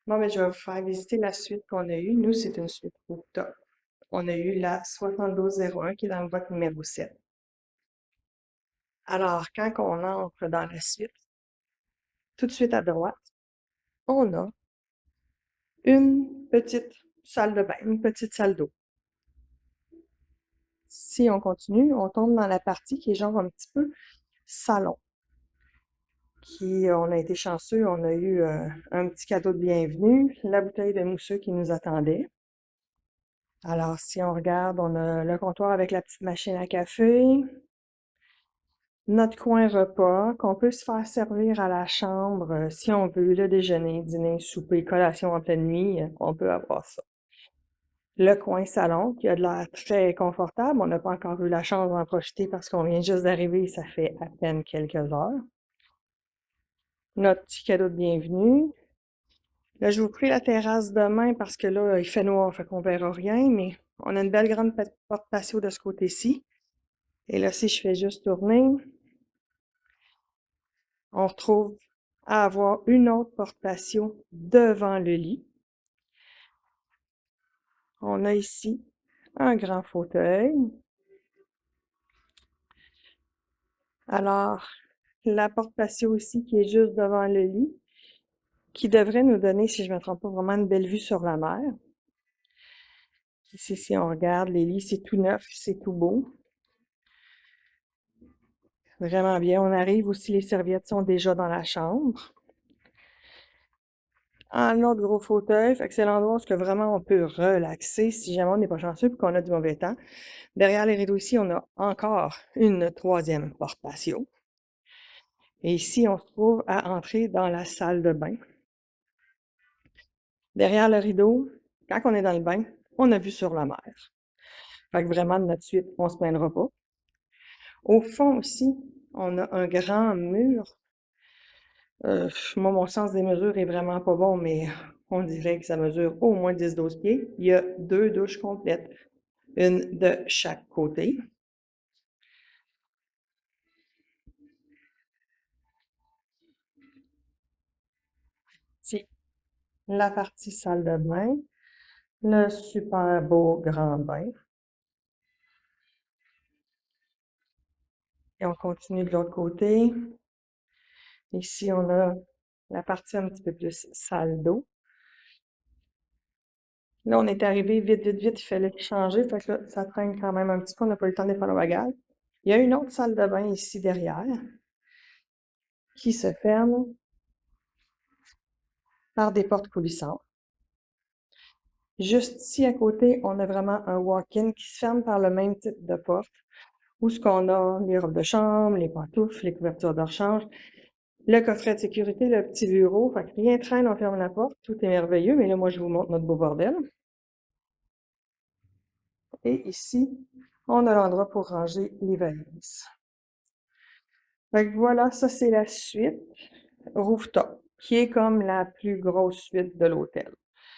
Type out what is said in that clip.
Bon, ben, je vais vous faire visiter la suite qu'on a eue. Nous, c'est une suite rooftop. On a eu la 7201 qui est dans le boîte numéro 7. Alors, quand on entre dans la suite, tout de suite à droite, on a une petite salle de bain, une petite salle d'eau. Si on continue, on tombe dans la partie qui est genre un petit peu salon. On a été chanceux, on a eu un petit cadeau de bienvenue, la bouteille de mousseux qui nous attendait. Alors, si on regarde, on a le comptoir avec la petite machine à café, notre coin repas qu'on peut se faire servir à la chambre si on veut, le déjeuner, dîner, souper, collation en pleine nuit, on peut avoir ça. Le coin salon qui a de l'air très confortable, on n'a pas encore eu la chance d'en profiter parce qu'on vient juste d'arriver, ça fait à peine quelques heures. Notre petit cadeau de bienvenue. Là, je vous prie la terrasse demain parce que là, il fait noir, fait qu'on verra rien, mais on a une belle grande porte patio de ce côté-ci. Et là, si je fais juste tourner, on retrouve à avoir une autre porte patio devant le lit. On a ici un grand fauteuil. Alors, la porte patio ici qui est juste devant le lit, qui devrait nous donner, si je ne me trompe pas, vraiment une belle vue sur la mer. Ici, si on regarde, les lits, c'est tout neuf, c'est tout beau. Vraiment bien. On arrive aussi, les serviettes sont déjà dans la chambre. Un autre gros fauteuil, fait que c'est l'endroit où vraiment on peut relaxer si jamais on n'est pas chanceux et qu'on a du mauvais temps. Derrière les rideaux ici, on a encore une troisième porte patio. Et ici, on se trouve à entrer dans la salle de bain. Derrière le rideau, quand on est dans le bain, on a vue sur la mer. Fait que vraiment, de notre suite, on se plaindra pas. Au fond aussi, on a un grand mur. Moi, mon sens des mesures est vraiment pas bon, mais on dirait que ça mesure au moins 10-12 pieds. Il y a 2 douches complètes, une de chaque côté. C'est la partie salle de bain, le super beau grand bain. Et on continue de l'autre côté. Ici, on a la partie un petit peu plus salle d'eau. Là, on est arrivé vite, vite, vite, il fallait changer, fait que là, ça traîne quand même un petit peu, on n'a pas eu le temps de faire le bagage. Il y a une autre salle de bain ici derrière qui se ferme par des portes coulissantes. Juste ici à côté, on a vraiment un walk-in qui se ferme par le même type de porte, où ce qu'on a les robes de chambre, les pantoufles, les couvertures de rechange, le coffret de sécurité, le petit bureau. Fait que rien traîne, on ferme la porte, tout est merveilleux, mais là, moi, je vous montre notre beau bordel. Et ici, on a l'endroit pour ranger les valises. Fait que voilà, ça c'est la suite rooftop, qui est comme la plus grosse suite de l'hôtel.